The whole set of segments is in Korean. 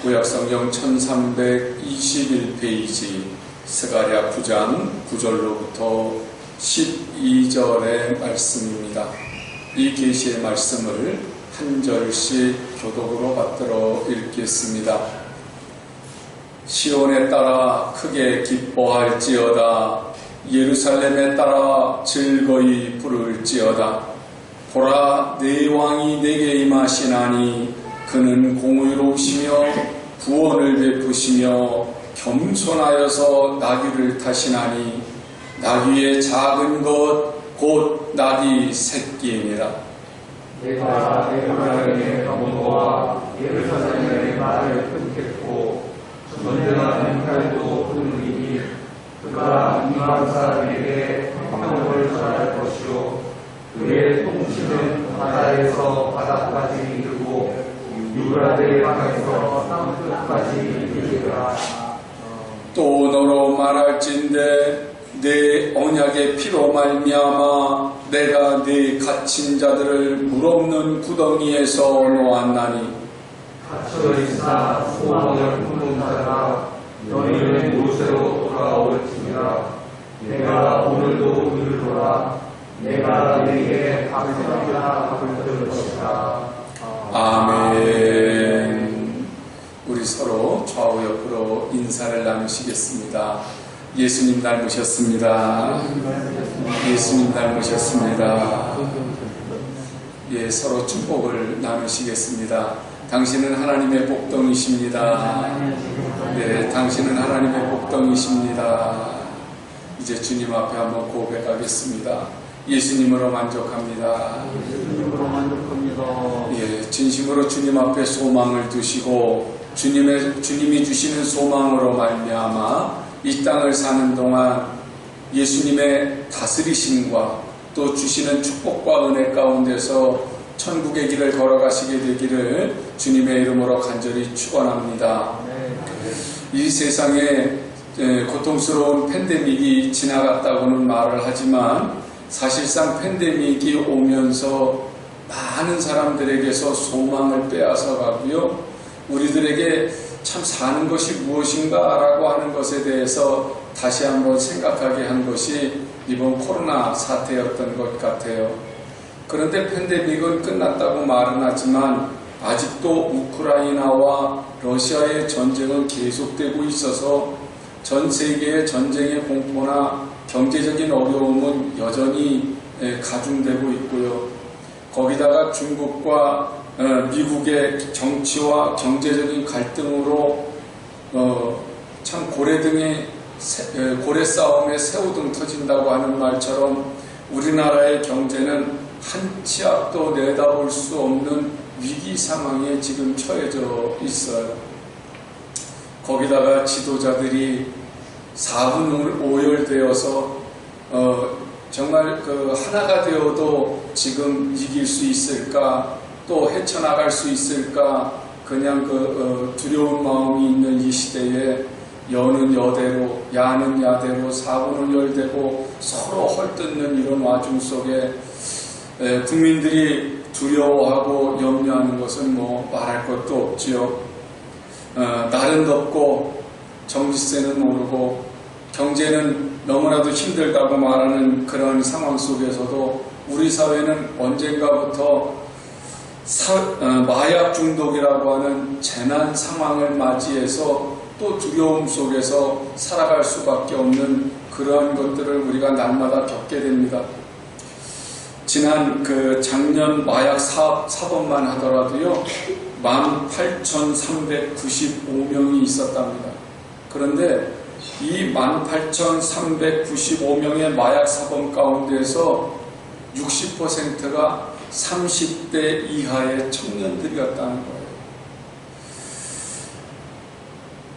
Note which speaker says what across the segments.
Speaker 1: 구약성경 1321페이지 스가랴 9장 9절로부터 12절의 말씀입니다. 이 계시의 말씀을 한 절씩 교독으로 받들어 읽겠습니다. 시온에 따라 크게 기뻐할지어다. 예루살렘에 따라 즐거이 부를지어다. 보라, 내 왕이 내게 임하시나니 그는 공의로우시며 구원을 베푸시며 겸손하여서 나귀를 타시나니 나귀의 작은 것 곧 나귀 새끼이니라.
Speaker 2: 내가 내 하나님의 경고와 예루살렘의 말을 끊겠고 전쟁하는 칼도 끊으리니 그가 이방 사람에게 평을 전할 것이요 그의 통치는 바다에서 바다까지 이르고 유브라데 강에서 땅끝까지 이르리라.
Speaker 1: 또 너로 말할진대 내 언약의 피로 말미암아 내가 네 갇힌 자들을 물없는 구덩이에서 놓았나니
Speaker 2: 갇혀 있사 소망을 품은 자가 너희는 모세로 돌아올지니라. 내가 오늘도 이르노라. 내가 네게 박수하리라 부를 것이다.
Speaker 1: 아멘. 우리 서로 좌우 옆으로 인사를 나누시겠습니다. 예수님 닮으셨습니다. 예수님 닮으셨습니다. 예, 서로 축복을 나누시겠습니다. 당신은 하나님의 복덩이십니다. 네, 당신은 하나님의 복덩이십니다. 이제 주님 앞에 한번 고백하겠습니다. 예수님으로 만족합니다.
Speaker 2: 예수님으로 만족합니다.
Speaker 1: 예, 진심으로 주님 앞에 소망을 두시고 주님이 주시는 소망으로 말미암아 이 땅을 사는 동안 예수님의 다스리심과 또 주시는 축복과 은혜 가운데서 천국의 길을 걸어가시게 되기를 주님의 이름으로 간절히 축원합니다. 이 세상에 고통스러운 팬데믹이 지나갔다고는 말을 하지만 사실상 팬데믹이 오면서 많은 사람들에게서 소망을 빼앗아 가고요. 우리들에게 참 사는 것이 무엇인가 라고 하는 것에 대해서 다시 한번 생각하게 한 것이 이번 코로나 사태였던 것 같아요. 그런데 팬데믹은 끝났다고 말은 하지만 아직도 우크라이나와 러시아의 전쟁은 계속되고 있어서 전 세계의 전쟁의 공포나 경제적인 어려움은 여전히 가중되고 있고요. 거기다가 중국과 미국의 정치와 경제적인 갈등으로 참 고래 싸움에 새우등 터진다고 하는 말처럼 우리나라의 경제는 한 치 앞도 내다볼 수 없는 위기 상황에 지금 처해져 있어요. 거기다가 지도자들이 4분 5열 되어서 정말 하나가 되어도 지금 이길 수 있을까, 또 헤쳐나갈 수 있을까, 그냥 두려운 마음이 있는 이 시대에 여는 여대로, 야는 야대로, 4분은 열대고 서로 헐뜯는 이런 와중 속에 국민들이 두려워하고 염려하는 것은 뭐 말할 것도 없지요. 날은 덥고 전기세는 오르고 경제는 너무나도 힘들다고 말하는 그런 상황 속에서도 우리 사회는 언젠가부터 마약 중독이라고 하는 재난 상황을 맞이해서 또 두려움 속에서 살아갈 수밖에 없는 그러한 것들을 우리가 날마다 겪게 됩니다. 지난 작년 마약 사범만 하더라도요 18,395명이 있었답니다. 그런데 이 18,395명의 마약 사범 가운데서 60%가 30대 이하의 청년들이었다는 거예요.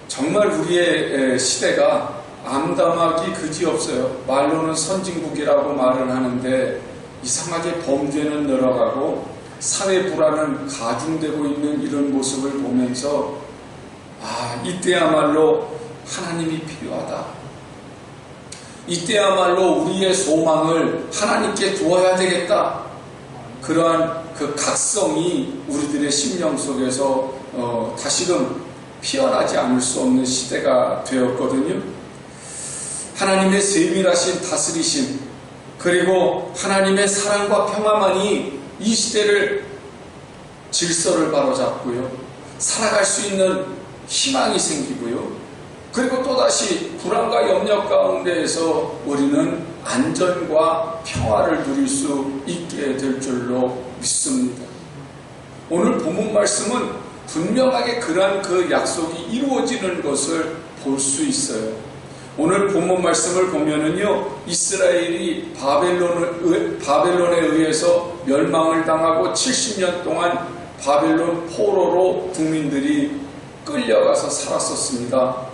Speaker 1: 정말 우리의 시대가 암담하기 그지없어요. 말로는 선진국이라고 말은 하는데 이상하게 범죄는 늘어가고 사회 불안은 가중되고 있는 이런 모습을 보면서 이때야말로 하나님이 필요하다. 이때야말로 우리의 소망을 하나님께 두어야 되겠다. 그러한 그 각성이 우리들의 심령 속에서 다시금 피어나지 않을 수 없는 시대가 되었거든요. 하나님의 세밀하신 다스리심, 그리고 하나님의 사랑과 평화만이 이 시대를 질서를 바로잡고요, 살아갈 수 있는 희망이 생기고요, 그리고 또다시 불안과 염려 가운데에서 우리는 안전과 평화를 누릴 수 있게 될 줄로 믿습니다. 오늘 본문 말씀은 분명하게 그러한 그 약속이 이루어지는 것을 볼 수 있어요. 오늘 본문 말씀을 보면은요, 이스라엘이 바벨론에 의해서 멸망을 당하고 70년 동안 바벨론 포로로 국민들이 끌려가서 살았었습니다.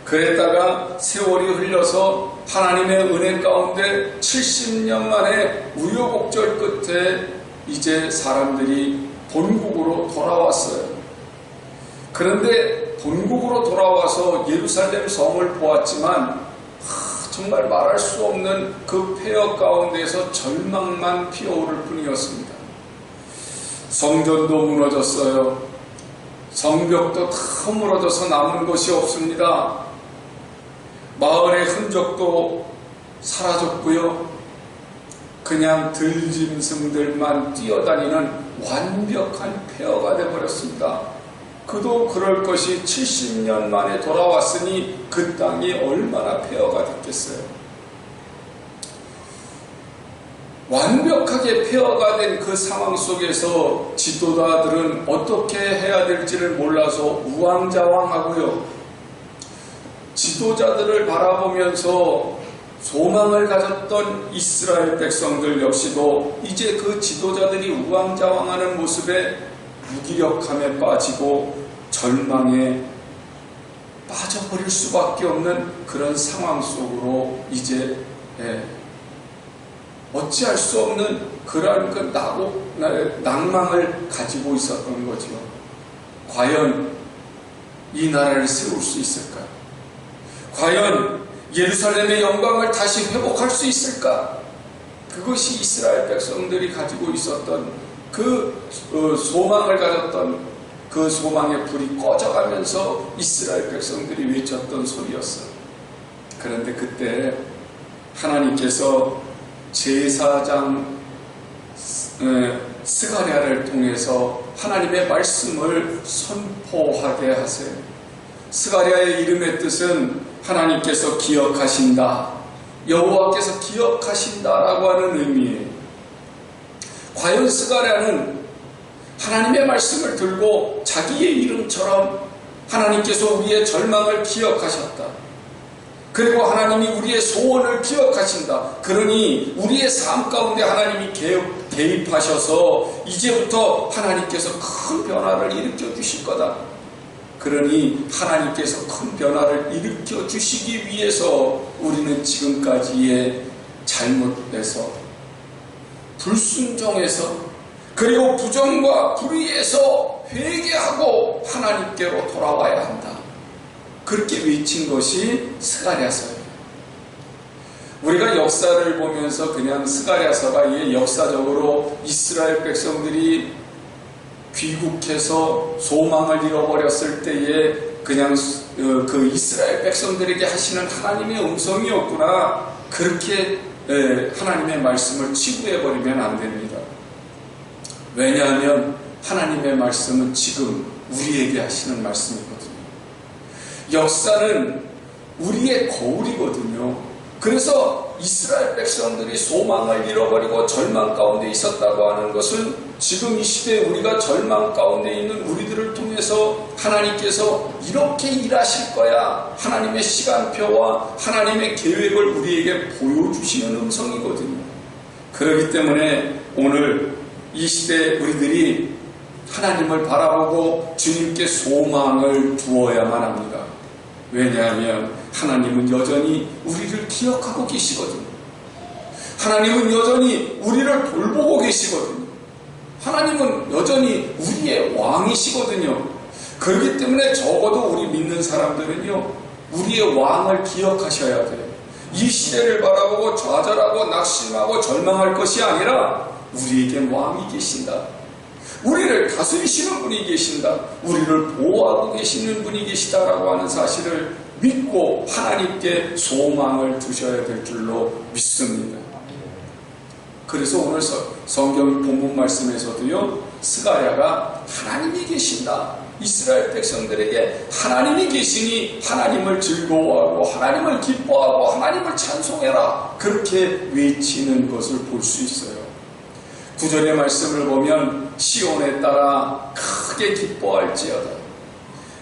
Speaker 1: 그랬다가 세월이 흘러서 하나님의 은혜 가운데 70년 만에 우여곡절 끝에 이제 사람들이 본국으로 돌아왔어요. 그런데 본국으로 돌아와서 예루살렘 성을 보았지만 정말 말할 수 없는 그 폐허 가운데서 절망만 피어오를 뿐이었습니다. 성전도 무너졌어요. 성벽도 다 허물어져서 남은 것이 없습니다. 마을의 흔적도 사라졌고요. 그냥 들짐승들만 뛰어다니는 완벽한 폐허가 되어버렸습니다. 그도 그럴 것이 70년 만에 돌아왔으니 그 땅이 얼마나 폐허가 됐겠어요. 완벽하게 폐허가 된 그 상황 속에서 지도자들은 어떻게 해야 될지를 몰라서 우왕좌왕하고요, 지도자들을 바라보면서 소망을 가졌던 이스라엘 백성들 역시도 이제 그 지도자들이 우왕좌왕하는 모습에 무기력함에 빠지고 절망에 빠져버릴 수밖에 없는 그런 상황 속으로 이제 어찌할 수 없는 그러한 그 낭망을 가지고 있었던 거죠. 과연 이 나라를 세울 수 있을까? 과연 예루살렘의 영광을 다시 회복할 수 있을까? 그것이 이스라엘 백성들이 가지고 있었던 그 소망을 가졌던 그 소망의 불이 꺼져가면서 이스라엘 백성들이 외쳤던 소리였어요. 그런데 그때 하나님께서 제사장 스가랴를 통해서 하나님의 말씀을 선포하게 하세요. 스가랴의 이름의 뜻은 하나님께서 기억하신다, 여호와께서 기억하신다라고 하는 의미예요. 과연 스가랴는 하나님의 말씀을 들고 자기의 이름처럼 하나님께서 우리의 절망을 기억하셨다, 그리고 하나님이 우리의 소원을 기억하신다, 그러니 우리의 삶 가운데 하나님이 개입하셔서 이제부터 하나님께서 큰 변화를 일으켜 주실 거다, 그러니 하나님께서 큰 변화를 일으켜 주시기 위해서 우리는 지금까지의 잘못에서, 불순종에서, 그리고 부정과 불의에서 회개하고 하나님께로 돌아와야 한다, 그렇게 외친 것이 스가랴서예요. 우리가 역사를 보면서 그냥 스가랴서가 이게 역사적으로 이스라엘 백성들이 귀국해서 소망을 잃어버렸을 때에 그냥 그 이스라엘 백성들에게 하시는 하나님의 음성이었구나, 그렇게 하나님의 말씀을 치부해버리면 안 됩니다. 왜냐하면 하나님의 말씀은 지금 우리에게 하시는 말씀이거든요. 역사는 우리의 거울이거든요. 그래서 이스라엘 백성들이 소망을 잃어버리고 절망 가운데 있었다고 하는 것은 지금 이 시대에 우리가 절망 가운데 있는 우리들을 통해서 하나님께서 이렇게 일하실 거야, 하나님의 시간표와 하나님의 계획을 우리에게 보여주시는 음성이거든요. 그렇기 때문에 오늘 이 시대에 우리들이 하나님을 바라보고 주님께 소망을 두어야만 합니다. 왜냐하면 하나님은 여전히 우리를 기억하고 계시거든요. 하나님은 여전히 우리를 돌보고 계시거든요. 하나님은 여전히 우리의 왕이시거든요. 그렇기 때문에 적어도 우리 믿는 사람들은요, 우리의 왕을 기억하셔야 돼요. 이 시대를 바라보고 좌절하고 낙심하고 절망할 것이 아니라 우리에게 왕이 계신다, 우리를 다스리시는 분이 계신다, 우리를 보호하고 계시는 분이 계시다라고 하는 사실을 믿고 하나님께 소망을 두셔야 될 줄로 믿습니다. 그래서 오늘 성경 본문 말씀에서도요, 스가랴가 하나님이 계신다, 이스라엘 백성들에게 하나님이 계시니 하나님을 즐거워하고 하나님을 기뻐하고 하나님을 찬송해라, 그렇게 외치는 것을 볼 수 있어요. 구절의 말씀을 보면 시온에 따라 크게 기뻐할지어다,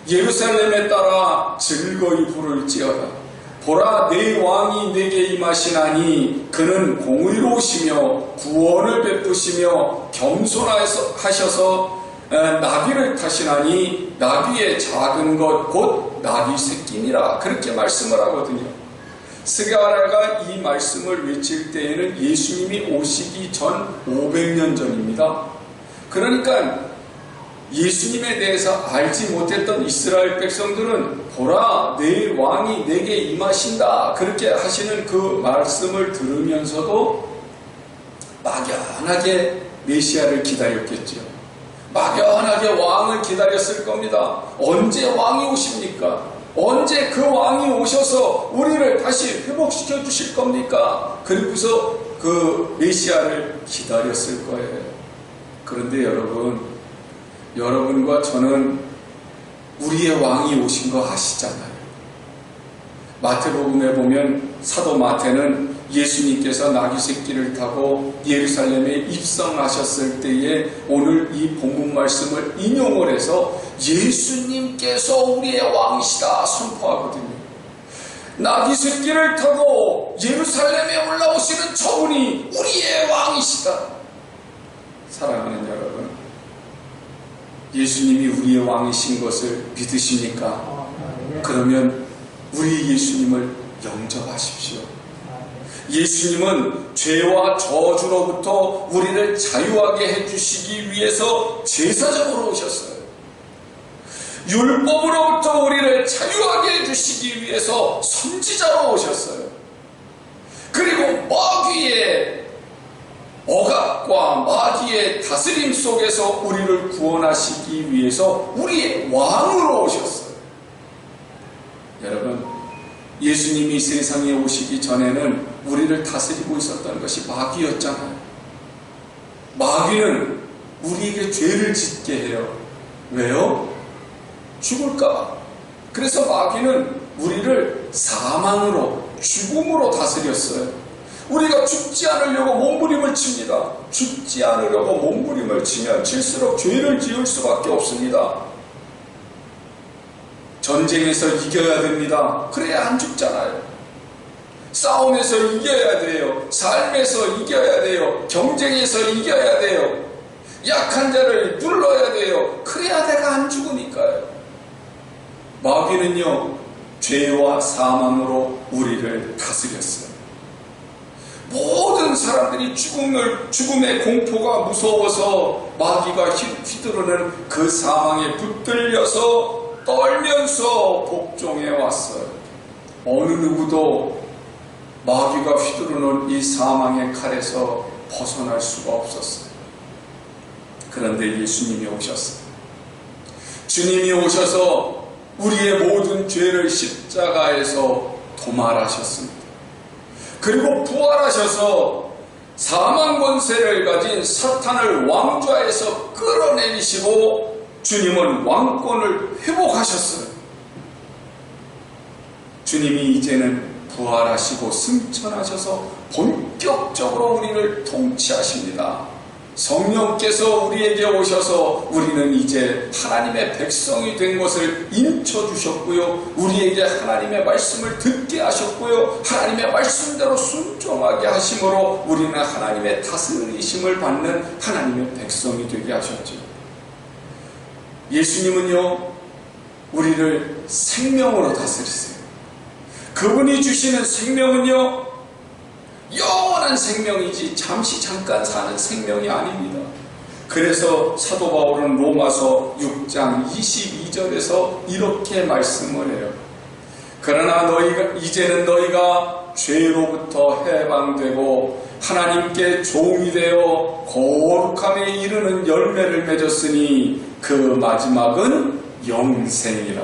Speaker 1: 예루살렘에 따라 즐거이 부를지어다. 보라, 내 왕이 내게 임하시나니 그는 공의로우시며 구원을 베푸시며 겸손하셔서 나귀를 타시나니 나귀의 작은 것 곧 나귀 새끼니라, 그렇게 말씀을 하거든요. 스가랴가 이 말씀을 외칠 때에는 예수님이 오시기 전 500년 전입니다. 그러니까 예수님에 대해서 알지 못했던 이스라엘 백성들은 보라, 내 왕이 내게 임하신다, 그렇게 하시는 그 말씀을 들으면서도 막연하게 메시아를 기다렸겠죠. 막연하게 왕을 기다렸을 겁니다. 언제 왕이 오십니까? 언제 그 왕이 오셔서 우리를 다시 회복시켜 주실 겁니까? 그리고서 그 메시아를 기다렸을 거예요. 그런데 여러분과 저는 우리의 왕이 오신 거 아시잖아요. 마태복음에 보면 사도 마태는 예수님께서 나귀 새끼를 타고 예루살렘에 입성하셨을 때에 오늘 이 본문 말씀을 인용을 해서 예수님께서 우리의 왕이시다 선포하거든요. 나귀 새끼를 타고 예루살렘에 올라오시는 저분이 우리의 왕이시다. 사랑하는 여러분, 예수님이 우리의 왕이신 것을 믿으십니까? 그러면 우리 예수님을 영접하십시오. 예수님은 죄와 저주로부터 우리를 자유하게 해주시기 위해서 제사장으로 오셨어요. 율법으로부터 우리를 자유하게 해주시기 위해서 선지자로 오셨어요. 그리고 마귀의 억압과 마귀의 다스림 속에서 우리를 구원하시기 위해서 우리의 왕으로 오셨어요. 여러분, 예수님이 세상에 오시기 전에는 우리를 다스리고 있었던 것이 마귀였잖아요. 마귀는 우리에게 죄를 짓게 해요. 왜요? 죽을까? 그래서 마귀는 우리를 사망으로, 죽음으로 다스렸어요. 우리가 죽지 않으려고 몸부림을 칩니다. 죽지 않으려고 몸부림을 치면 칠수록 죄를 지을 수밖에 없습니다. 전쟁에서 이겨야 됩니다. 그래야 안 죽잖아요. 싸움에서 이겨야 돼요. 삶에서 이겨야 돼요. 경쟁에서 이겨야 돼요. 약한 자를 눌러야 돼요. 그래야 내가 안 죽으니까요. 마귀는요, 죄와 사망으로 우리를 다스렸어요. 모든 사람들이 죽음의 공포가 무서워서 마귀가 휘두르는 그 사망에 붙들려서 떨면서 복종해 왔어요. 어느 누구도 마귀가 휘두르는 이 사망의 칼에서 벗어날 수가 없었어요. 그런데 예수님이 오셨어요. 주님이 오셔서 우리의 모든 죄를 십자가에서 도말하셨습니다. 그리고 부활하셔서 사망 권세를 가진 사탄을 왕좌에서 끌어내리시고 주님은 왕권을 회복하셨어요. 주님이 이제는 부활하시고 승천하셔서 본격적으로 우리를 통치하십니다. 성령께서 우리에게 오셔서 우리는 이제 하나님의 백성이 된 것을 인쳐주셨고요. 우리에게 하나님의 말씀을 듣게 하셨고요. 하나님의 말씀대로 순종하게 하심으로 우리는 하나님의 다스리심을 받는 하나님의 백성이 되게 하셨죠. 예수님은요, 우리를 생명으로 다스리세요. 그분이 주시는 생명은요, 영원한 생명이지 잠시 잠깐 사는 생명이 아닙니다. 그래서 사도 바울은 로마서 6장 22절에서 이렇게 말씀을 해요. 그러나 이제는 너희가 죄로부터 해방되고 하나님께 종이 되어 거룩함에 이르는 열매를 맺었으니 그 마지막은 영생이라.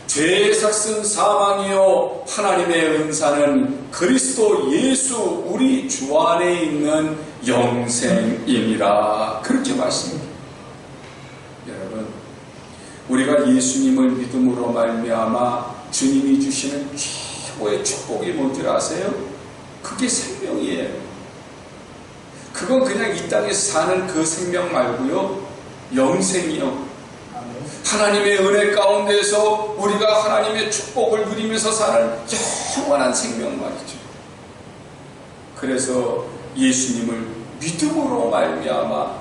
Speaker 1: 죄의 삭은 사망이요 하나님의 은사는 그리스도 예수 우리 주 안에 있는 영생이니라. 그렇게 말씀합니다. 여러분, 우리가 예수님을 믿음으로 말미암아 주님이 주시는 최고의 축복이 뭔지 아세요? 그게 생명이에요. 그건 그냥 이 땅에서 사는 그 생명 말고요, 영생이요. 하나님의 은혜 가운데서 우리가 하나님의 축복을 누리면서 사는 영원한 생명 말이죠. 그래서 예수님을 믿음으로 말미암아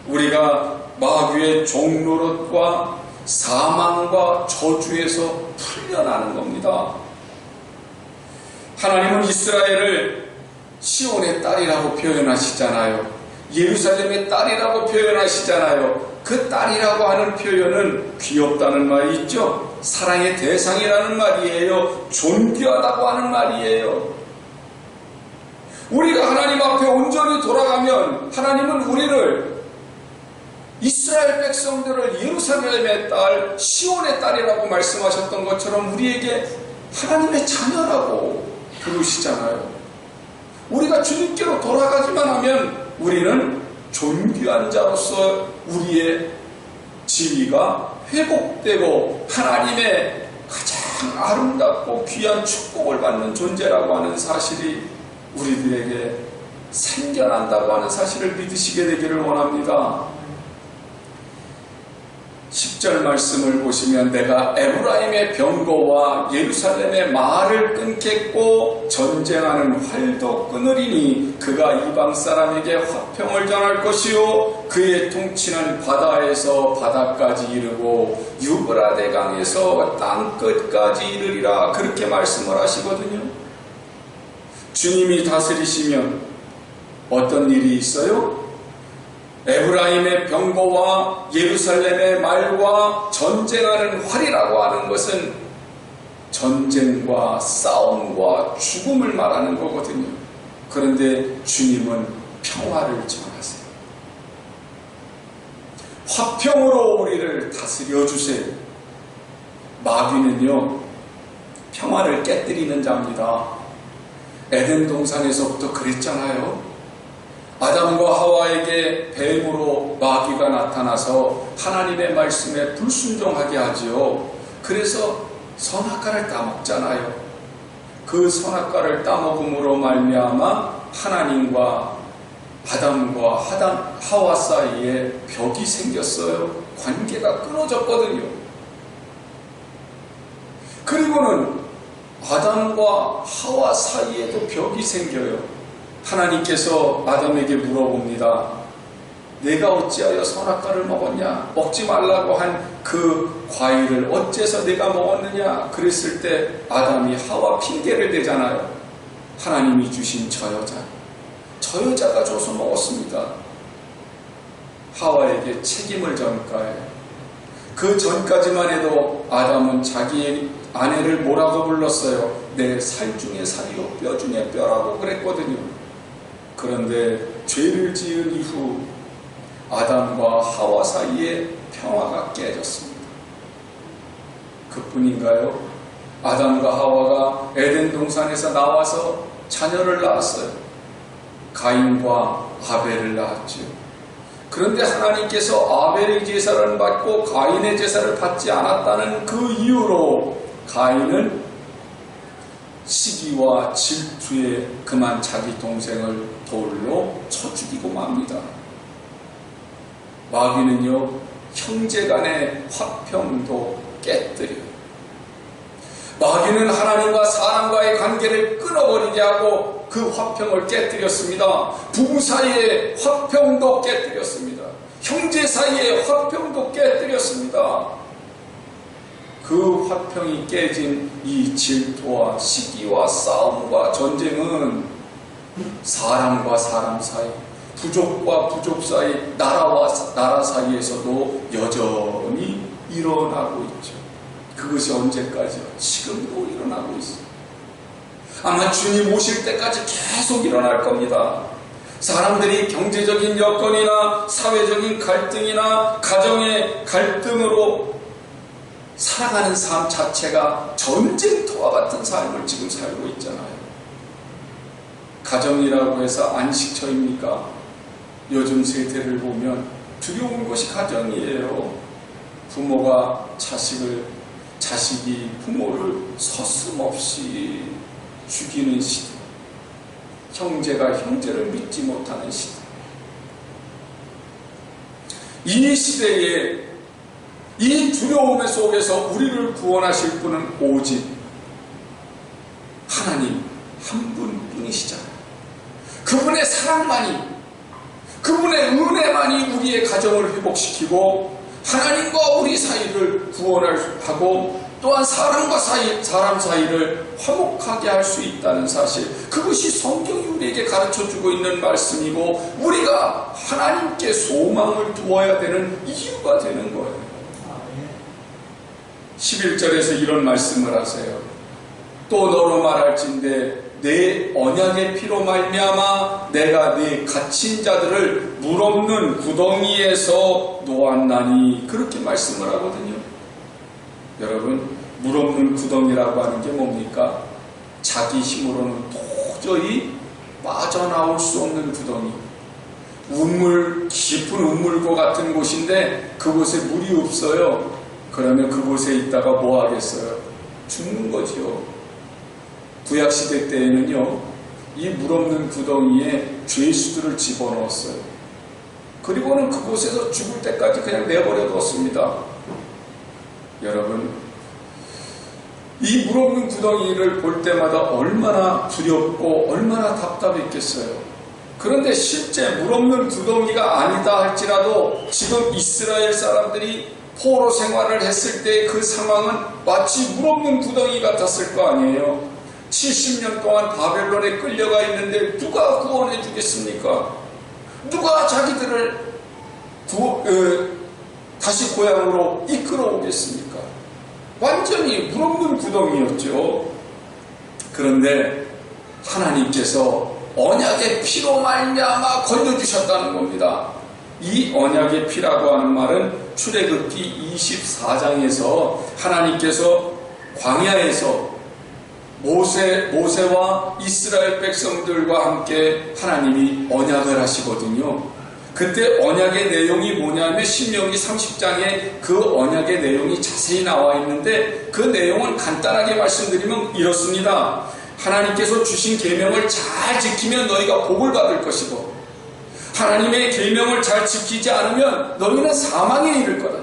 Speaker 1: 우리가 마귀의 종노릇과 사망과 저주에서 풀려나는 겁니다. 하나님은 이스라엘을 시온의 딸이라고 표현하시잖아요. 예루살렘의 딸이라고 표현하시잖아요. 그 딸이라고 하는 표현은 귀엽다는 말이 있죠. 사랑의 대상이라는 말이에요. 존귀하다고 하는 말이에요. 우리가 하나님 앞에 온전히 돌아가면 하나님은 우리를, 이스라엘 백성들을 예루살렘의 딸, 시온의 딸이라고 말씀하셨던 것처럼 우리에게 하나님의 자녀라고 부르시잖아요. 우리가 주님께로 돌아가기만 하면 우리는 존귀한 자로서 우리의 지위가 회복되고 하나님의 가장 아름답고 귀한 축복을 받는 존재라고 하는 사실이 우리들에게 생겨난다고 하는 사실을 믿으시게 되기를 원합니다. 10절 말씀을 보시면 내가 에브라임의 병거와 예루살렘의 말을 끊겠고 전쟁하는 활도 끊으리니 그가 이방 사람에게 화평을 전할 것이요 그의 통치는 바다에서 바다까지 이르고 유브라데 강에서 땅 끝까지 이르리라. 그렇게 말씀을 하시거든요. 주님이 다스리시면 어떤 일이 있어요? 에브라임의 병거와 예루살렘의 말과 전쟁하는 활이라고 하는 것은 전쟁과 싸움과 죽음을 말하는 거거든요. 그런데 주님은 평화를 전하세요. 화평으로 우리를 다스려 주세요. 마귀는요, 평화를 깨뜨리는 자입니다. 에덴 동산에서부터 그랬잖아요. 아담과 하와에게 뱀으로 마귀가 나타나서 하나님의 말씀에 불순종하게 하지요. 그래서 선악과를 따먹잖아요. 그 선악과를 따먹음으로 말미암아 하나님과 아담과 하와 사이에 벽이 생겼어요. 관계가 끊어졌거든요. 그리고는 아담과 하와 사이에도 벽이 생겨요. 하나님께서 아담에게 물어봅니다. 내가 어찌하여 선악과를 먹었냐? 먹지 말라고 한 그 과일을 어째서 내가 먹었느냐? 그랬을 때 아담이 하와 핑계를 대잖아요. 하나님이 주신 저 여자가 줘서 먹었습니다. 하와에게 책임을 전가해요. 그 전까지만 해도 아담은 자기의 아내를 뭐라고 불렀어요? 내 살 중에 살이요 뼈 중에 뼈라고 그랬거든요. 그런데 죄를 지은 이후 아담과 하와 사이에 평화가 깨졌습니다. 그뿐인가요? 아담과 하와가 에덴 동산에서 나와서 자녀를 낳았어요. 가인과 아벨을 낳았죠. 그런데 하나님께서 아벨의 제사를 받고 가인의 제사를 받지 않았다는 그 이유로 가인은 시기와 질투에 그만 자기 동생을 돌로 쳐 죽이고 맙니다. 마귀는요, 형제 간의 화평도 깨뜨려요. 마귀는 하나님과 사람과의 관계를 끊어버리게 하고 그 화평을 깨뜨렸습니다. 부부 사이의 화평도 깨뜨렸습니다. 형제 사이의 화평도 깨뜨렸습니다. 그 화평이 깨진 이 질투와 시기와 싸움과 전쟁은 사람과 사람 사이, 부족과 부족 사이, 나라와 나라 사이에서도 여전히 일어나고 있죠. 그것이 언제까지요? 지금도 일어나고 있어요. 아마 주님 오실 때까지 계속 일어날 겁니다. 사람들이 경제적인 여건이나 사회적인 갈등이나 가정의 갈등으로 살아가는 삶 자체가 전쟁터와 같은 삶을 지금 살고 있잖아요. 가정이라고 해서 안식처입니까? 요즘 세대를 보면 두려운 것이 가정이에요. 부모가 자식이 부모를 서슴없이 죽이는 시대, 형제가 형제를 믿지 못하는 시대. 이 시대에 이 두려움 속에서 우리를 구원하실 분은 오직 하나님 한 분뿐이시잖아요. 그분의 사랑만이, 그분의 은혜만이 우리의 가정을 회복시키고 하나님과 우리 사이를 구원하고 또한 사람 사이를 화목하게 할 수 있다는 사실, 그것이 성경이 우리에게 가르쳐주고 있는 말씀이고 우리가 하나님께 소망을 두어야 되는 이유가 되는 거예요. 11절에서 이런 말씀을 하세요. 또 너로 말할진대 내 언약의 피로 말미암아 내가 네 갇힌 자들을 물 없는 구덩이에서 놓았나니, 그렇게 말씀을 하거든요. 여러분, 물 없는 구덩이라고 하는 게 뭡니까? 자기 힘으로는 도저히 빠져나올 수 없는 구덩이, 깊은 우물고 같은 곳인데 그곳에 물이 없어요. 그러면 그곳에 있다가 뭐 하겠어요? 죽는 거지요. 구약시대 때에는요, 이 물 없는 구덩이에 죄수들을 집어넣었어요. 그리고는 그곳에서 죽을 때까지 그냥 내버려 뒀습니다. 여러분, 이 물 없는 구덩이를 볼 때마다 얼마나 두렵고 얼마나 답답했겠어요. 그런데 실제 물 없는 구덩이가 아니다 할지라도 지금 이스라엘 사람들이 포로 생활을 했을 때 그 상황은 마치 물 없는 구덩이 같았을 거 아니에요. 70년 동안 바벨론에 끌려가 있는데 누가 구원해 주겠습니까? 누가 자기들을 다시 고향으로 이끌어 오겠습니까? 완전히 물 없는 구덩이였죠. 그런데 하나님께서 언약의 피로 말미암아 건져주셨다는 겁니다. 이 언약의 피라고 하는 말은 출애굽기 24장에서 하나님께서 광야에서 모세와 이스라엘 백성들과 함께 하나님이 언약을 하시거든요. 그때 언약의 내용이 뭐냐면 신명기 30장에 그 언약의 내용이 자세히 나와 있는데 그 내용을 간단하게 말씀드리면 이렇습니다. 하나님께서 주신 계명을 잘 지키면 너희가 복을 받을 것이고 하나님의 계명을 잘 지키지 않으면 너희는 사망에 이를 거다.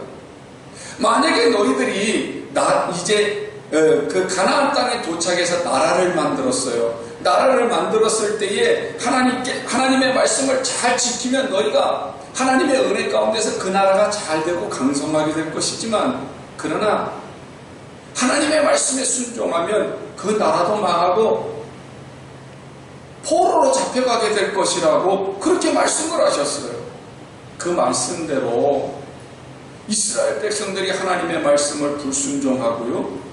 Speaker 1: 만약에 너희들이 이제 그 가나안 땅에 도착해서 나라를 만들었어요. 나라를 만들었을 때에 하나님의 말씀을 잘 지키면 너희가 하나님의 은혜 가운데서 그 나라가 잘 되고 강성하게 될 것이지만, 그러나 하나님의 말씀에 순종하면 그 나라도 망하고 포로로 잡혀가게 될 것이라고 그렇게 말씀을 하셨어요. 그 말씀대로 이스라엘 백성들이 하나님의 말씀을 불순종하고요,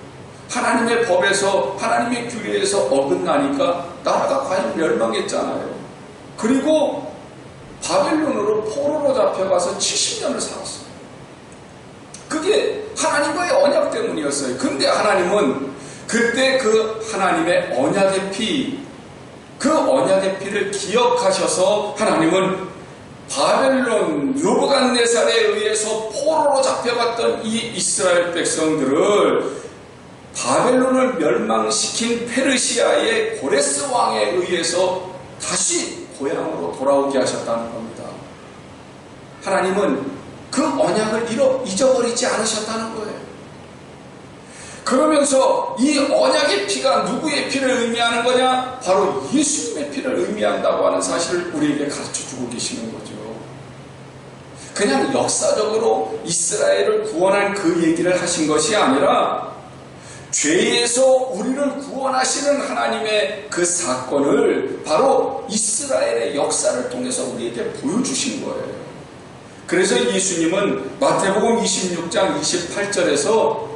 Speaker 1: 하나님의 법에서 하나님의 규례에서 어긋나니까 나라가 과연 멸망했잖아요. 그리고 바벨론으로 포로로 잡혀가서 70년을 살았어요. 그게 하나님과의 언약 때문이었어요. 근데 하나님은 그때 그 하나님의 언약의 피, 그 언약의 피를 기억하셔서 하나님은 바벨론 느부갓네살에 의해서 포로로 잡혀갔던 이 이스라엘 백성들을 바벨론을 멸망시킨 페르시아의 고레스 왕에 의해서 다시 고향으로 돌아오게 하셨다는 겁니다. 하나님은 그 언약을 잊어버리지 않으셨다는 거예요. 그러면서 이 언약의 피가 누구의 피를 의미하는 거냐? 바로 예수님의 피를 의미한다고 하는 사실을 우리에게 가르쳐주고 계시는 거죠. 그냥 역사적으로 이스라엘을 구원한 그 얘기를 하신 것이 아니라 죄에서 우리를 구원하시는 하나님의 그 사건을 바로 이스라엘의 역사를 통해서 우리에게 보여주신 거예요. 그래서 예수님은 마태복음 26장 28절에서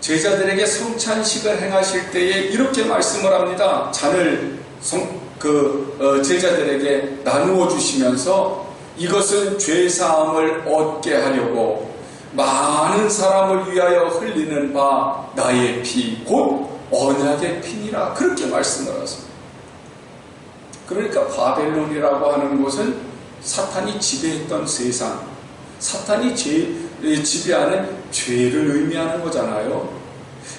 Speaker 1: 제자들에게 성찬식을 행하실 때에 이렇게 말씀을 합니다. 잔을 제자들에게 나누어 주시면서 이것은 죄사함을 얻게 하려고 많은 사람을 위하여 흘리는 바 나의 피 곧 언약의 피니라, 그렇게 말씀을 하십니다. 그러니까 바벨론이라고 하는 곳은 사탄이 지배했던 세상, 사탄이 지배하는 죄를 의미하는 거잖아요.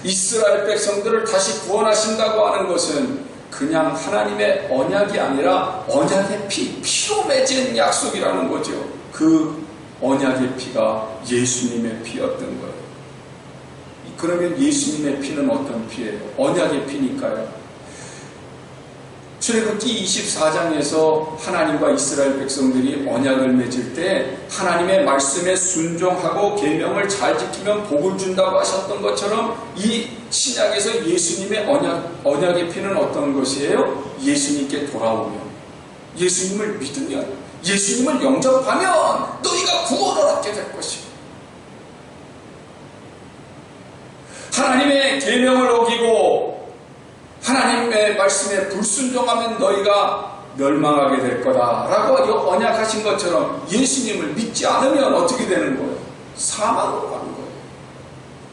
Speaker 1: 이스라엘 백성들을 다시 구원하신다고 하는 것은 그냥 하나님의 언약이 아니라 언약의 피로 맺은 약속이라는 거죠. 그 언약의 피가 예수님의 피였던 거예요. 그러면 예수님의 피는 어떤 피예요? 언약의 피니까요. 출애굽기 24장에서 하나님과 이스라엘 백성들이 언약을 맺을 때 하나님의 말씀에 순종하고 계명을 잘 지키면 복을 준다고 하셨던 것처럼 이 신약에서 예수님의 언약의 피는 어떤 것이에요? 예수님께 돌아오면, 예수님을 믿으면, 예수님을 영접하면 너희가 구원을 얻게 될 것이고, 하나님의 계명을 어기고 하나님의 말씀에 불순종하면 너희가 멸망하게 될 거다라고 언약하신 것처럼 예수님을 믿지 않으면 어떻게 되는 거예요? 사망으로 가는 거예요.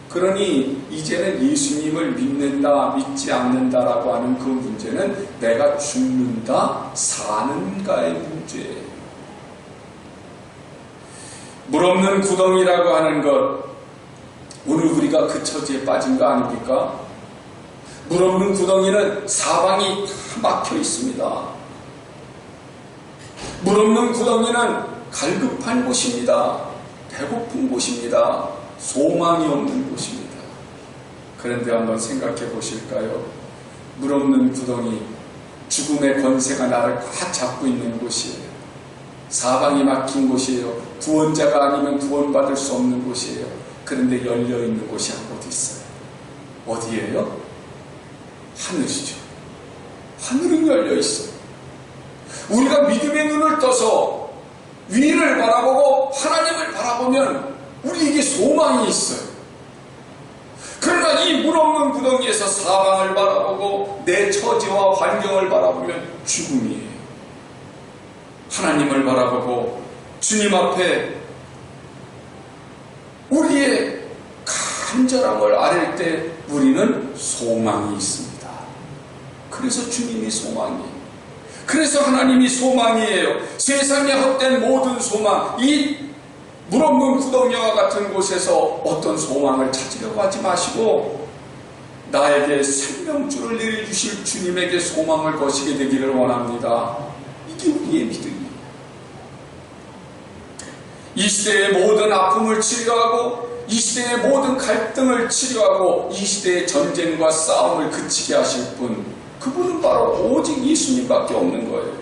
Speaker 1: 그러니 이제는 예수님을 믿는다, 믿지 않는다라고 하는 그 문제는 내가 죽는다, 사는가의 문제예요. 물 없는 구덩이라고 하는 것, 오늘 우리가 그 처지에 빠진 거 아닙니까? 물 없는 구덩이는 사방이 다 막혀 있습니다. 물 없는 구덩이는 갈급한 곳입니다. 배고픈 곳입니다. 소망이 없는 곳입니다. 그런데 한번 생각해 보실까요? 물 없는 구덩이, 죽음의 권세가 나를 꽉 잡고 있는 곳이에요. 사방이 막힌 곳이에요. 구원자가 아니면 구원받을 수 없는 곳이에요. 그런데 열려있는 곳이 한 곳 있어요. 어디예요? 하늘이죠. 하늘은 열려있어요. 우리가 믿음의 눈을 떠서 위를 바라보고 하나님을 바라보면 우리에게 소망이 있어요. 그러나 이 물 없는 구덩이에서 사방을 바라보고 내 처지와 환경을 바라보면 죽음이에요. 하나님을 바라보고 주님 앞에 우리의 간절함을 아릴 때 우리는 소망이 있습니다. 그래서 주님이 소망이에요. 그래서 하나님이 소망이에요. 세상에 헛된 모든 소망, 이 물 없는 구덩이와 같은 곳에서 어떤 소망을 찾으려고 하지 마시고 나에게 생명줄을 내려주실 주님에게 소망을 거시게 되기를 원합니다. 이게 우리의 믿음이에요. 이 시대의 모든 아픔을 치료하고 이 시대의 모든 갈등을 치료하고 이 시대의 전쟁과 싸움을 그치게 하실 분, 그분은 바로 오직 예수님밖에 없는 거예요.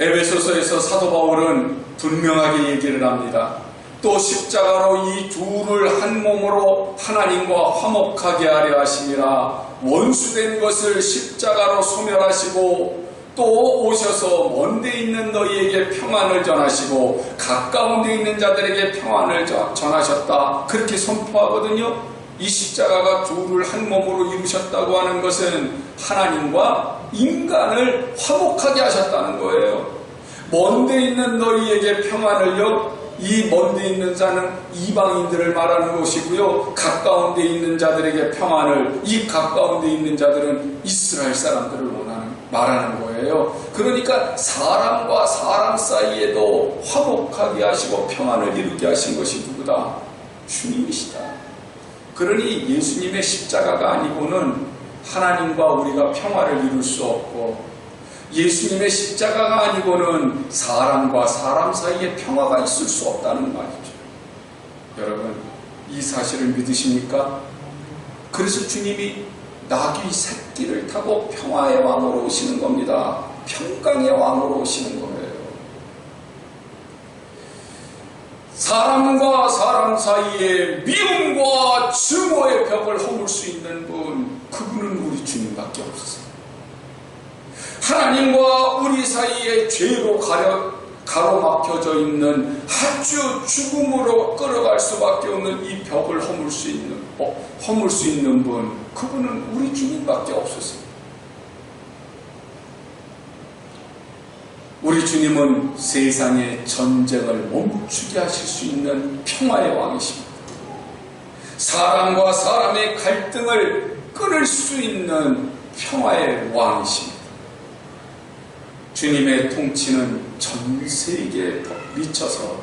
Speaker 1: 에베소서에서 사도 바울은 분명하게 얘기를 합니다. 또 십자가로 이 둘을 한 몸으로 하나님과 화목하게 하려 하심이라. 원수된 것을 십자가로 소멸하시고 또 오셔서 먼데 있는 너희에게 평안을 전하시고 가까운 데 있는 자들에게 평안을 전하셨다. 그렇게 선포하거든요. 이 십자가가 둘을 한 몸으로 이루셨다고 하는 것은 하나님과 인간을 화목하게 하셨다는 거예요. 먼데 있는 너희에게 평안을요, 이 먼데 있는 자는 이방인들을 말하는 것이고요, 가까운 데 있는 자들에게 평안을, 이 가까운 데 있는 자들은 이스라엘 사람들을 말하는 거예요. 그러니까 사람과 사람 사이에도 화목하게 하시고 평안을 이루게 하신 것이 누구다? 주님이시다. 그러니 예수님의 십자가가 아니고는 하나님과 우리가 평화를 이룰 수 없고, 예수님의 십자가가 아니고는 사람과 사람 사이에 평화가 있을 수 없다는 말이죠. 여러분, 이 사실을 믿으십니까? 그래서 주님이 나귀 새끼를 타고 평화의 왕으로 오시는 겁니다. 평강의 왕으로 오시는 거예요. 사람과 사람 사이에 미움과 증오의 벽을 허물 수 있는 분, 그분은 우리 주님밖에 없어요. 하나님과 우리 사이에 죄로 가로막혀져 있는 아주 죽음으로 끌어갈 수밖에 없는 이 벽을 허물 수 있는 분, 그분은 우리 주님밖에 없었습니다. 우리 주님은 세상의 전쟁을 멈추게 하실 수 있는 평화의 왕이십니다. 사람과 사람의 갈등을 끊을 수 있는 평화의 왕이십니다. 주님의 통치는 전 세계에 미쳐서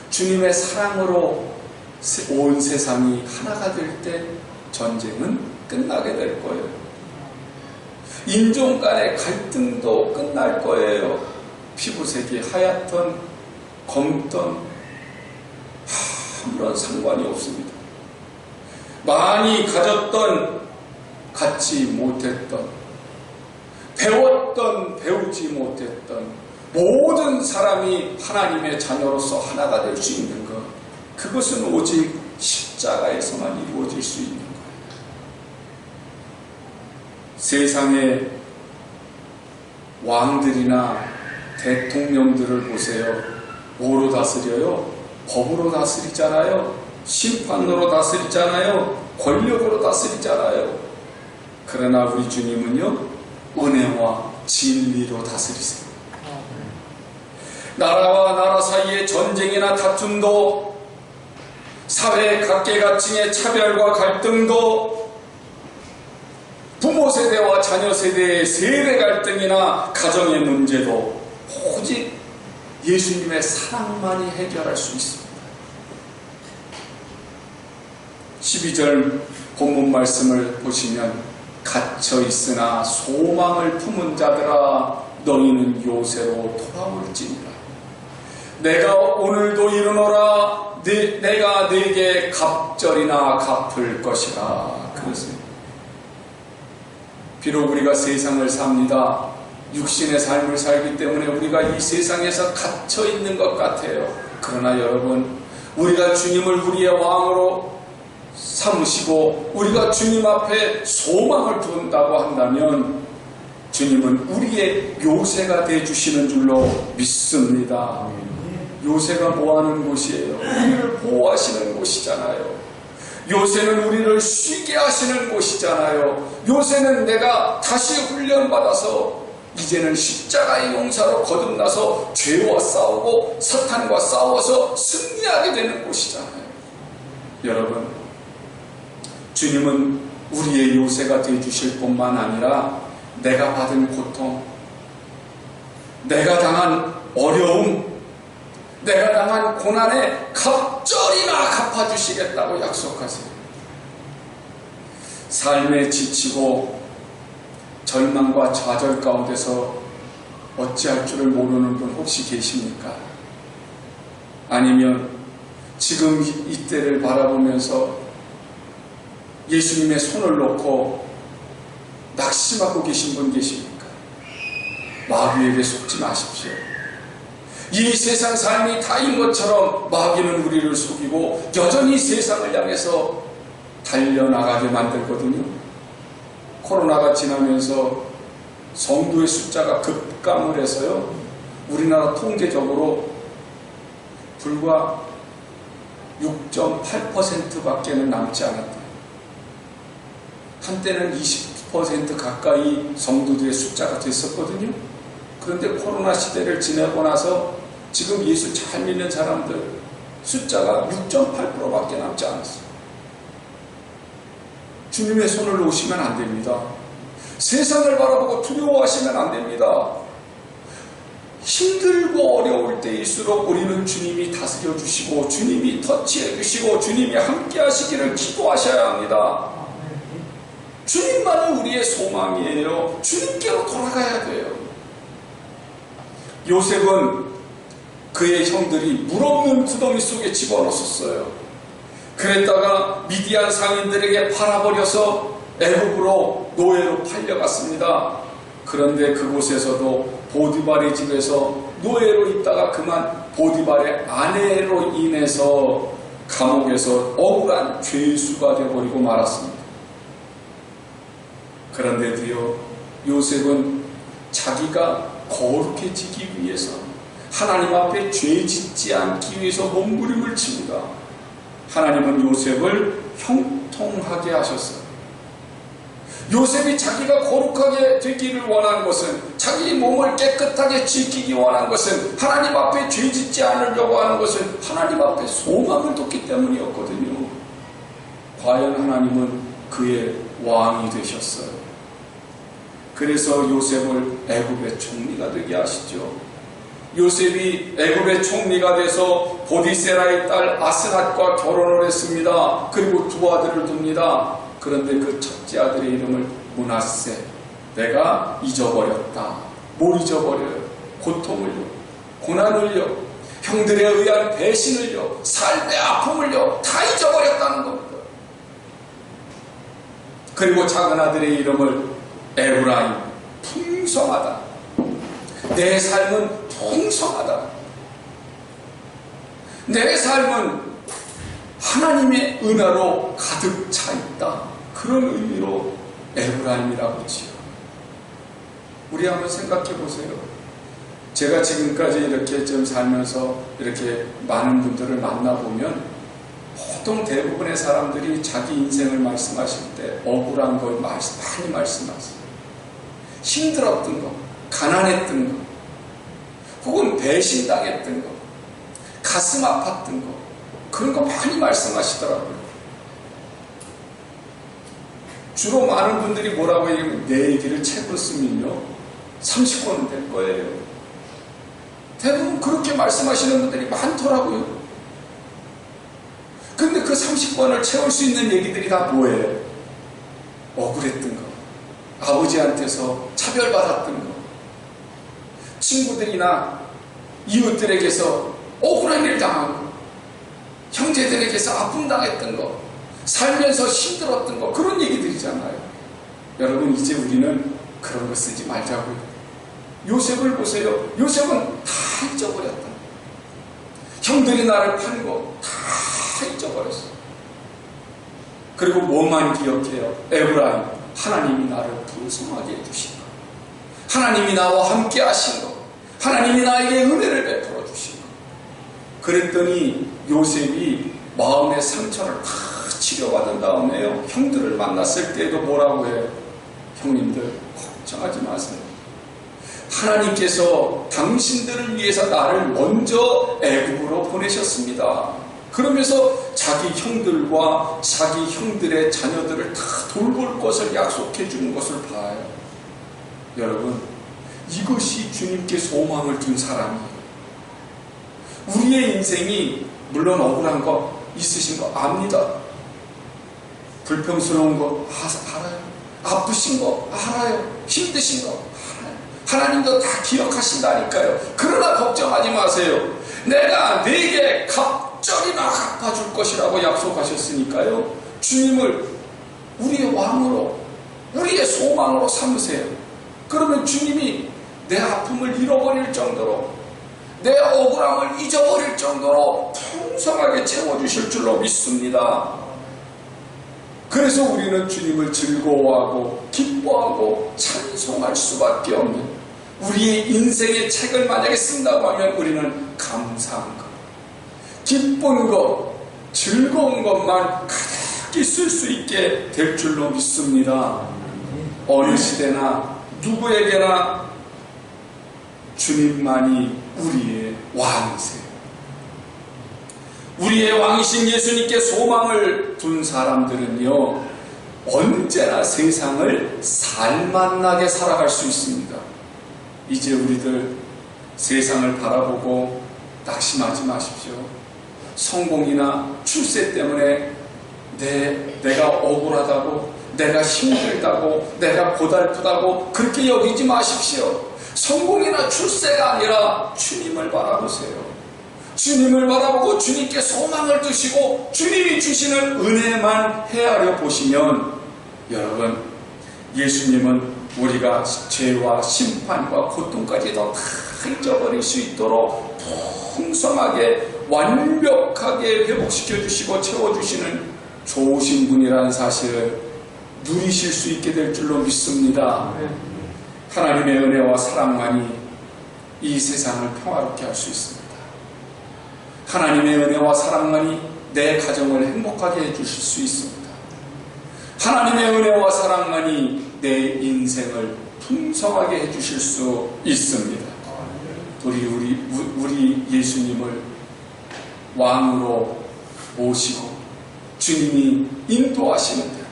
Speaker 1: 주님의 사랑으로 온 세상이 하나가 될 때 전쟁은 끝나게 될 거예요. 인종 간의 갈등도 끝날 거예요. 피부색이 하얗던 검던 아무런 상관이 없습니다. 많이 가졌던 갖지 못했던, 배웠던 배우지 못했던 모든 사람이 하나님의 자녀로서 하나가 될 수 있는 것, 그것은 오직 십자가에서만 이루어질 수 있는 거예요. 세상의 왕들이나 대통령들을 보세요. 뭐로 다스려요? 법으로 다스리잖아요. 심판으로 다스리잖아요. 권력으로 다스리잖아요. 그러나 우리 주님은요, 은혜와 진리로 다스리세요. 나라와 나라 사이의 전쟁이나 다툼도, 사회 각계각층의 차별과 갈등도, 부모 세대와 자녀 세대의 세대 갈등이나 가정의 문제도 오직 예수님의 사랑만이 해결할 수 있습니다. 12절 본문 말씀을 보시면, 갇혀 있으나 소망을 품은 자들아 너희는 요새로 돌아올지니라. 내가 오늘도 이르노라. 내가 네게 갑절이나 갚을 것이라. 그러세요. 비록 우리가 세상을 삽니다. 육신의 삶을 살기 때문에 우리가 이 세상에서 갇혀 있는 것 같아요. 그러나 여러분, 우리가 주님을 우리의 왕으로 삼으시고 우리가 주님 앞에 소망을 둔다고 한다면 주님은 우리의 요새가 되어주시는 줄로 믿습니다. 요새가 뭐하는 곳이에요? 우리를 보호하시는 곳이잖아요. 요새는 우리를 쉬게 하시는 곳이잖아요. 요새는 내가 다시 훈련받아서 이제는 십자가의 용사로 거듭나서 죄와 싸우고 사탄과 싸워서 승리하게 되는 곳이잖아요. 여러분, 주님은 우리의 요새가 되어주실 뿐만 아니라 내가 받은 고통, 내가 당한 어려움, 내가 당한 고난에 갑절이나 갚아주시겠다고 약속하세요. 삶에 지치고 절망과 좌절 가운데서 어찌할 줄을 모르는 분 혹시 계십니까? 아니면 지금 이때를 바라보면서 예수님의 손을 놓고 낙심하고 계신 분 계십니까? 마귀에게 속지 마십시오. 이 세상 삶이 다인 것처럼 마귀는 우리를 속이고 여전히 세상을 향해서 달려나가게 만들거든요. 코로나가 지나면서 성도의 숫자가 급감을 해서요, 우리나라 통계적으로 불과 6.8%밖에는 남지 않았다. 한때는 20% 가까이 성도들의 숫자가 됐었거든요. 그런데 코로나 시대를 지내고 나서 지금 예수 잘 믿는 사람들 숫자가 6.8%밖에 남지 않았어요. 주님의 손을 놓으시면 안 됩니다. 세상을 바라보고 두려워하시면 안 됩니다. 힘들고 어려울 때일수록 우리는 주님이 다스려 주시고 주님이 터치해 주시고 주님이 함께 하시기를 기도하셔야 합니다. 주님만이 우리의 소망이에요. 주님께로 돌아가야 돼요. 요셉은 그의 형들이 물 없는 구덩이 속에 집어넣었어요. 그랬다가 미디안 상인들에게 팔아버려서 애굽으로 노예로 팔려갔습니다. 그런데 그곳에서도 보디발의 집에서 노예로 있다가 그만 보디발의 아내로 인해서 감옥에서 억울한 죄수가 되어버리고 말았습니다. 그런데도요, 요셉은 자기가 거룩해지기 위해서, 하나님 앞에 죄 짓지 않기 위해서 몸부림을 칩니다. 하나님은 요셉을 형통하게 하셨어요. 요셉이 자기가 거룩하게 되기를 원한 것은, 자기 몸을 깨끗하게 지키기 원한 것은, 하나님 앞에 죄 짓지 않으려고 하는 것은 하나님 앞에 소망을 뒀기 때문이었거든요. 과연 하나님은 그의 왕이 되셨어요. 그래서 요셉을 애굽의 총리가 되게 하시죠. 요셉이 애굽의 총리가 돼서 보디세라의 딸 아스낫과 결혼을 했습니다. 그리고 두 아들을 둡니다. 그런데 그 첫째 아들의 이름을 므낫세, 내가 잊어버렸다. 뭘 잊어버려요? 고통을요, 고난을요, 형들에 의한 배신을요, 삶의 아픔을요, 다 잊어버렸다는 겁니다. 그리고 작은 아들의 이름을 에브라임, 풍성하다. 내 삶은 풍성하다. 내 삶은 하나님의 은혜로 가득 차 있다. 그런 의미로 에브라임이라고 지요. 우리 한번 생각해 보세요. 제가 지금까지 이렇게 좀 살면서 이렇게 많은 분들을 만나보면 보통 대부분의 사람들이 자기 인생을 말씀하실 때 억울한 걸 많이 말씀하세요. 힘들었던 거, 가난했던 거, 혹은 배신당했던 거, 가슴 아팠던 거, 그런 거 많이 말씀하시더라고요. 주로 많은 분들이 뭐라고 얘기하면 내 얘기를 책으로 쓰면요 30권은 될 거예요. 대부분 그렇게 말씀하시는 분들이 많더라고요. 근데 그 30권을 채울 수 있는 얘기들이 다 뭐예요? 억울했던 거, 아버지한테서 차별받았던 거, 친구들이나 이웃들에게서 억울한 일 당하고, 형제들에게서 아픔 당했던 거, 살면서 힘들었던 거, 그런 얘기들이잖아요. 여러분, 이제 우리는 그런 거 쓰지 말자고요. 요셉을 보세요. 요셉은 다 잊어버렸다. 형들이 나를 판 거 다 잊어버렸어. 그리고 뭐만 기억해요? 에브라임, 하나님이 나를 풍성하게 해주신 거, 하나님이 나와 함께 하신 거, 하나님이 나에게 은혜를 베풀어 주신 거. 그랬더니 요셉이 마음의 상처를 다 치료받은 다음에요, 형들을 만났을 때도 뭐라고 해요? 형님들 걱정하지 마세요. 하나님께서 당신들을 위해서 나를 먼저 애굽으로 보내셨습니다. 그러면서 자기 형들과 자기 형들의 자녀들을 다 돌볼 것을 약속해 주는 것을 봐요. 여러분, 이것이 주님께 소망을 둔 사람이에요. 우리의 인생이 물론 억울한 거 있으신 거 압니다. 불평스러운 거 알아요. 아프신 거 알아요. 힘드신 거 알아요. 하나님도 다 기억하신다니까요. 그러나 걱정하지 마세요. 내가 네게 갑절이나 갚아줄 것이라고 약속하셨으니까요. 주님을 우리의 왕으로, 우리의 소망으로 삼으세요. 그러면 주님이 내 아픔을 잃어버릴 정도로, 내 억울함을 잊어버릴 정도로 풍성하게 채워주실 줄로 믿습니다. 그래서 우리는 주님을 즐거워하고 기뻐하고 찬송할 수밖에 없는, 우리의 인생의 책을 만약에 쓴다고 하면 우리는 감사한 것, 기쁜 것, 즐거운 것만 가득히 쓸 수 있게 될 줄로 믿습니다. 어느 시대나 누구에게나 주님만이 우리의 왕이세요. 우리의 왕이신 예수님께 소망을 둔 사람들은요, 언제나 세상을 살만나게 살아갈 수 있습니다. 이제 우리들 세상을 바라보고 낙심하지 마십시오. 성공이나 출세 때문에 내가 억울하다고, 내가 힘들다고, 내가 고달프다고 그렇게 여기지 마십시오. 성공이나 출세가 아니라 주님을 바라보세요. 주님을 바라보고 주님께 소망을 두시고 주님이 주시는 은혜만 헤아려 보시면, 여러분, 예수님은 우리가 죄와 심판과 고통까지도 다 잊어버릴 수 있도록 풍성하게 완벽하게 회복시켜 주시고 채워주시는 좋으신 분이라는 사실을 누리실 수 있게 될 줄로 믿습니다. 하나님의 은혜와 사랑만이 이 세상을 평화롭게 할 수 있습니다. 하나님의 은혜와 사랑만이 내 가정을 행복하게 해주실 수 있습니다. 하나님의 은혜와 사랑만이 내 인생을 풍성하게 해주실 수 있습니다. 우리 예수님을 왕으로 모시고 주님이 인도하시는 대로,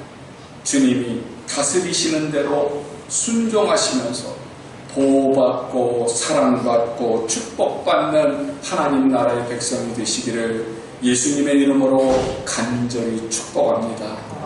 Speaker 1: 주님이 다스리시는 대로 순종하시면서 보호받고 사랑받고 축복받는 하나님 나라의 백성이 되시기를 예수님의 이름으로 간절히 축복합니다.